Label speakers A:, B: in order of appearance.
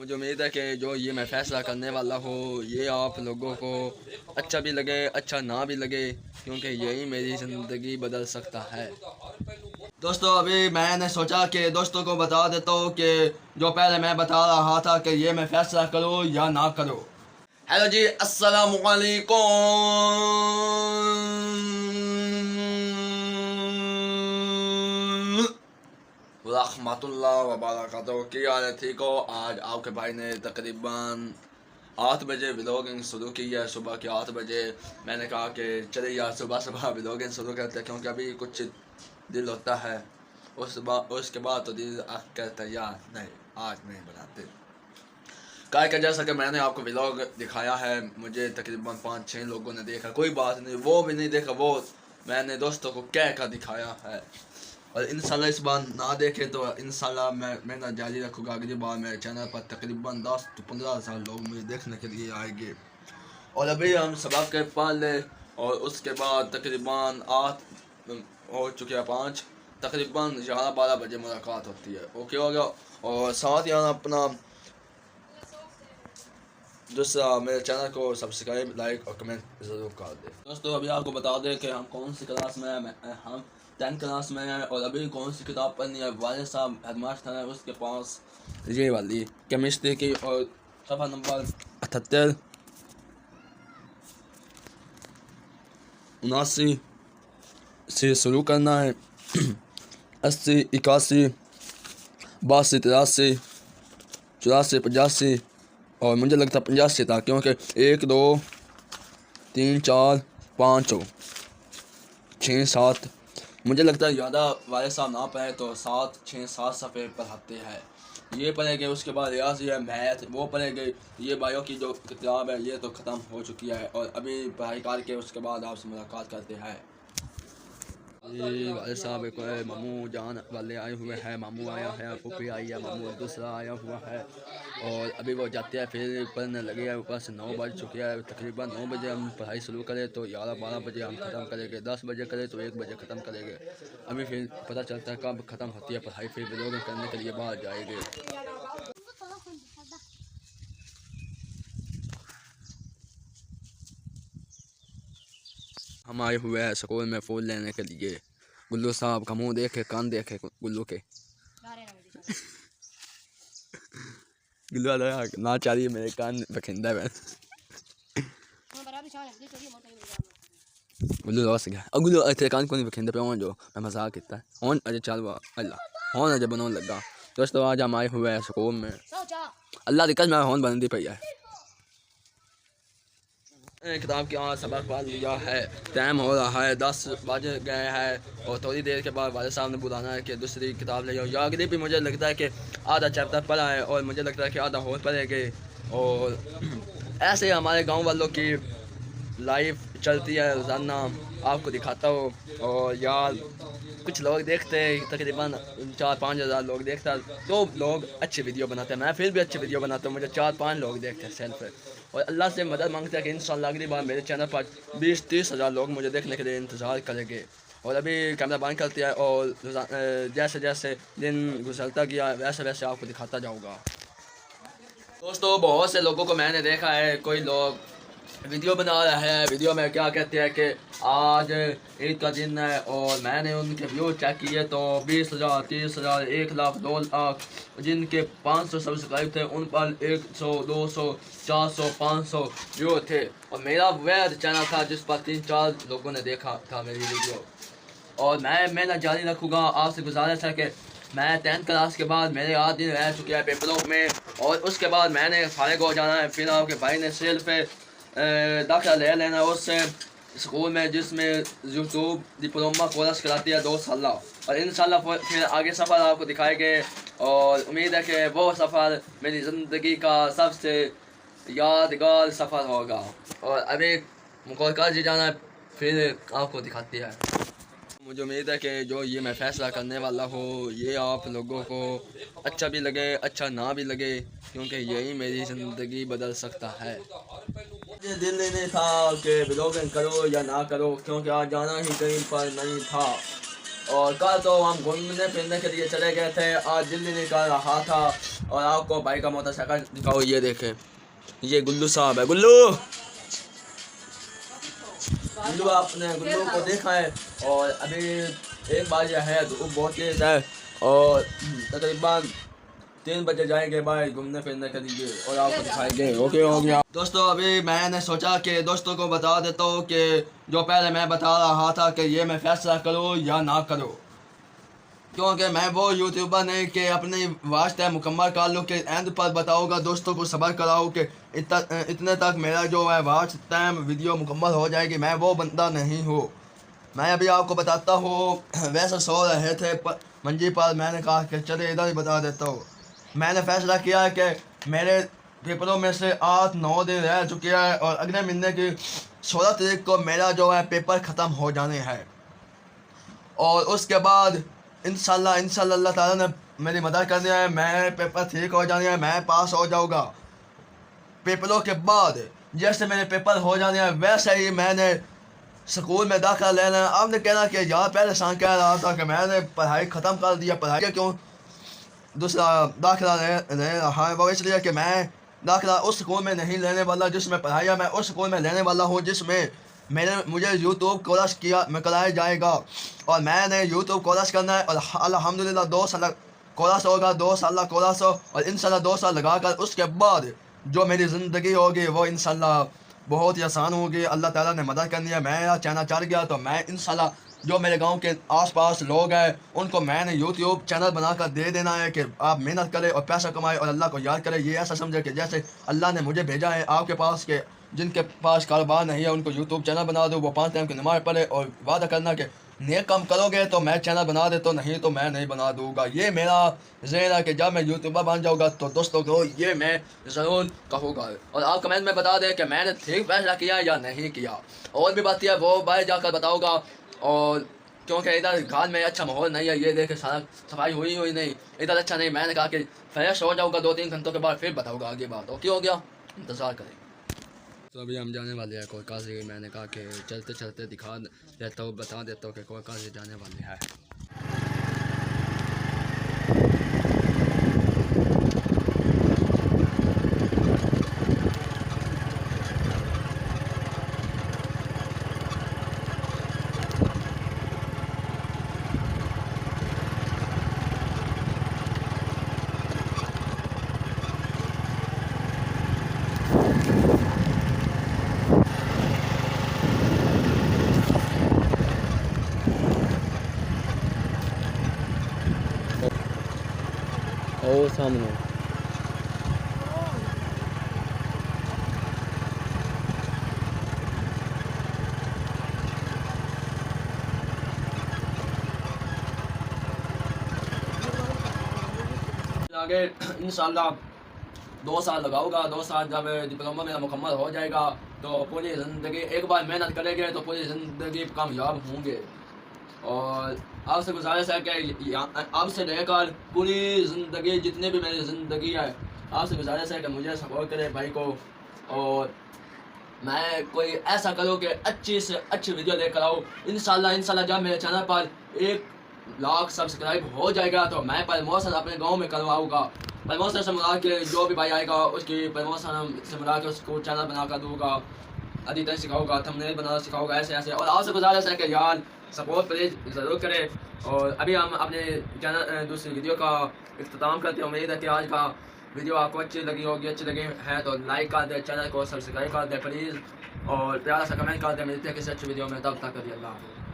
A: मुझे उम्मीद है कि जो ये मैं फ़ैसला करने वाला हूँ ये आप लोगों को अच्छा भी लगे अच्छा ना भी लगे, क्योंकि यही मेरी ज़िंदगी बदल सकता है। दोस्तों अभी मैंने सोचा कि दोस्तों को बता देता हूँ कि जो पहले मैं बता रहा था कि ये मैं फ़ैसला करूँ या ना करूँ। हेलो जी, अस्सलाम वालेकुम रहमतुल्लाह व बरकातहू। की हाल है, ठीक हो? आज आपके भाई ने तकरीबन 8 बजे व्लॉगिंग शुरू की है, सुबह के 8 बजे। मैंने कहा कि चलिए यार सुबह सुबह व्लॉगिंग शुरू करते हैं, क्योंकि अभी कुछ दिल होता है उसके बाद तो दिल कहता है यार नहीं आज नहीं बनाते। काय का जैसा कि मैंने आपको व्लॉग दिखाया है, मुझे तकरीबन 5-6 लोगों ने देखा, कोई बात नहीं, वो भी नहीं देखा, वो मैंने दोस्तों को कह कर दिखाया है। और इंशाल्लाह इस बार ना देखे तो इंशाल्लाह मैं मेहनत जारी रखूँगा। अगली बार मेरे चैनल पर तकरीबन 10 से 15 हज़ार लोग मुझे देखने के लिए आएंगे। और अभी हम सबक के पढ़ ले और उसके बाद तकरीबन 8 हो चुके हैं, 5 तकरीबन 11-12 बजे मुलाकात होती है। ओके हो गया। और साथ ही अपना दूसरा मेरे चैनल को सब्सक्राइब लाइक और कमेंट ज़रूर कर दे। दोस्तों अभी आपको बता दें कि हम कौन सी क्लास में हैं। हम 10th क्लास में हैं और अभी कौन सी किताब पढ़नी है, वाले साहब हेडमास्टर है उसके पास ये वाली केमिस्ट्री की, और सफ़ा नंबर 78 79 से शुरू करना है। 80 81 82 83 84 85 और मुझे लगता है 85 था, क्योंकि 1 2 3 4 5 6 7 मुझे लगता है ज़्यादा वाले साहब ना पढ़े तो 7 6 7 सफ़े पढ़ाते हैं। ये पढ़ेंगे, उसके बाद रियाज़ी है, मैथ वो पढ़ेंगे। ये बायो की जो किताब है ये तो ख़त्म हो चुकी है और अभी पढ़ाई करके उसके बाद आपसे मुलाकात करते हैं। ये वाले साहब एक मामू जान वाले आए हुए हैं, मामू आया है, फूफी आई है, मामू दूसरा आया हुआ है और अभी वो जाते हैं फिर पढ़ने लगे हैं। ऊपर से 9 बज चुके हैं, तकरीबन 9 बजे हम पढ़ाई शुरू करें तो 11-12 बजे हम ख़त्म करेंगे, 10 बजे करें तो 1 बजे ख़त्म करेंगे। अभी फिर पता चलता है कब ख़त्म होती है पढ़ाई, फिर व्लॉगिंग करने के लिए बाहर जाएंगे। हम आए हुए हैं स्कूल में फूल लेने के लिए। गुल्लू साहब का मुँह देखे कान देखे गुल्लू के गुल्लू ना चाहिए मेरे कान बखिंदा है। गुल्लू लॉस गया और गुल्लू तेरे कान को नहीं बखिंदा पे जो मैं मजाक किया है ऑन अजय चल अल्लाह हॉन अजय बनाने लगा। दोस्तों आज हम आए हुए हैं स्कूल में, अल्लाह दिक्कत मैं हॉन बनती पई है। किताब की आज सबक पढ़ लिया है, टाइम हो रहा है 10 बज गए हैं और थोड़ी देर के बाद वाले साहब ने बुलाना है कि दूसरी किताब ले जाओ। या अगली भी मुझे लगता है कि आधा चैप्टर पढ़ा है और मुझे लगता है कि आधा और पढ़ेंगे। और ऐसे ही हमारे गांव वालों की लाइफ चलती है, रोज़ाना आपको दिखाता हूँ। और यार कुछ लोग देखते हैं, तकरीबन 4-5 हज़ार लोग देखते हैं, तो लोग अच्छी वीडियो बनाते हैं, मैं फिर भी अच्छी वीडियो बनाता हूँ, मुझे 4-5 लोग देखते हैं सेल्फ। और अल्लाह से मदद मांगते हैं कि इंशाल्लाह अगली बार मेरे चैनल पर 20-30 हज़ार लोग मुझे देखने के लिए इंतज़ार करेंगे। और अभी कैमरा बंद करते हैं और जैसे जैसे दिन गुजरता गया वैसे वैसे आपको दिखाता जाऊँगा। दोस्तों बहुत से लोगों को मैंने देखा है, कोई लोग वीडियो बना रहा है, वीडियो में क्या कहते हैं कि आज ईद का दिन है और मैंने उनके व्यू चेक किए तो 20,000 30,000 1 लाख 2 लाख, जिनके 500 सब्सक्राइब थे उन पर 100 200 400 500 व्यू थे। और मेरा वह चैनल था जिस पर 3-4 लोगों ने देखा था मेरी वीडियो। और मैं जारी रखूँगा। आपसे गुजारिश है कि मैं 10th क्लास के बाद मेरे 8 दिन रह चुके हैं पेपरों में और उसके बाद मैंने फारिग हो जाना है। फिर आपके भाई ने सिर्फ दाखिला ले लेना उससे स्कूल में जिसमें यूट्यूब डिप्लोमा कोर्स कराती है 2 साल, और इंशाल्लाह फिर आगे सफ़र आपको दिखाएंगे। और उम्मीद है कि वो सफ़र मेरी ज़िंदगी का सबसे यादगार सफ़र होगा। और अभी मुकर्रर जी जाना है, फिर आपको दिखाती है। मुझे उम्मीद है कि जो ये मैं फ़ैसला करने वाला हूँ ये आप लोगों को अच्छा भी लगे अच्छा ना भी लगे, क्योंकि यही मेरी ज़िंदगी बदल सकता है। मुझे दिल नहीं था कि व्लॉगिंग करो या ना करो, क्योंकि आज जाना ही कहीं पर नहीं था। और कल तो हम घूमने फिरने के लिए चले गए थे। आज दिल्ली निकल रहा था और आपको भाई का मोटरसाइकिल दिखाओ, ये देखें, ये गुल्लू साहब है। गुल्लू गुल्लू आपने गुल्लू को देखा है। और अभी एक बार यह है धूप बहुत तेज है और तकरीबन 3 बजे जाएंगे भाई घूमने फिरने के लिए और आपको दिखाएंगे। ओके हो गया दोस्तों। अभी मैंने सोचा कि दोस्तों को बता देता हूँ कि जो पहले मैं बता रहा था कि ये मैं फैसला करूँ या ना करूँ, क्योंकि मैं वो यूट्यूबर नहीं कि अपनी वास्ते मुकम्मल कर लूँ कि एंड पर बताऊँगा, दोस्तों को सब्र कराऊँ कि इतने तक मेरा जो है वाच टाइम वीडियो मुकम्मल हो जाएगी। मैं वो बंदा नहीं हूँ। मैं अभी आपको बताता हूँ। वैसे सो रहे थे मंजी पर, मैंने कहा कि चले इधर ही बता देता हूँ। मैंने फैसला किया है कि मेरे पेपरों में से 8-9 दिन रह चुके हैं और अगले महीने की 16 तारीख को मेरा जो है पेपर ख़त्म हो जाने हैं। और उसके बाद इंशाल्लाह अल्लाह ताला ने मेरी मदद करनी है, मैं पेपर ठीक हो जाने हैं, मैं पास हो जाऊँगा। पेपरों के बाद जैसे मेरे पेपर हो जाने हैं वैसे ही मैंने स्कूल में दाखिला लेना है। आपने कहना कि यार पहले सांग कह रहा था कि मैंने पढ़ाई ख़त्म कर दिया, पढ़ाई क्यों दूसरा दाखिला ले रहा है? वो इसलिए कि मैं दाखिला उस स्कूल में नहीं लेने वाला जिसमें पढ़ाई है, मैं उस स्कूल में लेने वाला हूँ जिसमें मुझे यूट्यूब कोर्स किया में कराया जाएगा। और मैंने यूट्यूब कोर्स करना है और अल्हम्दुलिल्लाह 2 साल कोर्स होगा, 2 साल कोर्स हो और इंशाल्लाह 2 साल लगा कर उसके बाद जो मेरी ज़िंदगी होगी वो इंशाल्लाह बहुत ही आसान होगी। अल्लाह ताला ने मदद करनी है। मेरा चैनल चल गया तो मैं इंशाल्लाह जो मेरे गांव के आसपास लोग हैं उनको मैंने यूट्यूब चैनल बनाकर दे देना है कि आप मेहनत करें और पैसा कमाएं और अल्लाह को याद करें। ये ऐसा समझे कि जैसे अल्लाह ने मुझे भेजा है आपके पास के जिनके पास कारोबार नहीं है उनको यूट्यूब चैनल बना दो, वो 5 टाइम की नमाज़ पढ़े और वादा करना कि नेक काम करोगे तो मैं चैनल बना दे, तो नहीं तो मैं नहीं बना दूंगा। ये मेरा ज़हन है कि जब मैं यूट्यूबर बन जाऊँगा तो दोस्तों को ये मैं ज़रूर कहूँगा। और आप कमेंट में बता दें कि मैंने ठीक फैसला किया या नहीं किया। और भी बात है वो बाहर जाकर बताऊँगा। और क्योंकि इधर घर में अच्छा माहौल नहीं है, ये देखे सारा सफाई हुई नहीं, इधर अच्छा नहीं। मैंने कहा कि फ्रेश हो जाऊँगा 2-3 घंटों के बाद फिर बताऊँगा आगे बात। ओके हो गया, इंतज़ार करें। तो अभी हम जाने वाले हैं कोयका से। मैंने कहा कि चलते चलते दिखा देता हूँ, बता देता हूँ कि कोयका से जाने वाले हैं। और सामने आगे इंशाल्लाह 2 साल लगाऊंगा। 2 साल जब डिप्लोमा मेरा मुकम्मल हो जाएगा तो पूरी ज़िंदगी एक बार मेहनत करेंगे तो पूरी ज़िंदगी कामयाब होंगे। और आपसे गुजारिश है कि आपसे लेकर पूरी ज़िंदगी जितनी भी मेरी ज़िंदगी है आपसे गुजारिश है कि मुझे सपोर्ट करें भाई को। और मैं कोई ऐसा करूँ कि अच्छी से अच्छी वीडियो लेकर आऊँ। इंशाल्लाह जब मेरे चैनल पर 1 लाख सब्सक्राइब हो जाएगा तो मैं प्रमोशन अपने गांव में करवाऊँगा। प्रमोशन से मुरा के जो भी भाई आएगा उसकी प्रमोशन से मुरा के उसको चैनल बना कर दूँगा, एडिटिंग सिखाऊँगा, थंबनेल बनाना सिखाऊँगा, ऐसे। और आपसे गुजारिश है कि यार सपोर्ट प्लीज़ ज़रूर करें। और अभी हम अपने चैनल दूसरी वीडियो का इख्तिताम करते हैं। उम्मीद है कि आज का वीडियो आपको अच्छी लगी होगी। अच्छी लगी है तो लाइक कर दें, चैनल को सब्सक्राइब कर दें प्लीज़ और प्यारा सा कमेंट कर दें। मिलते हैं किसी अच्छी वीडियो में, तब तक के लिए अल्लाह हाफ़िज़।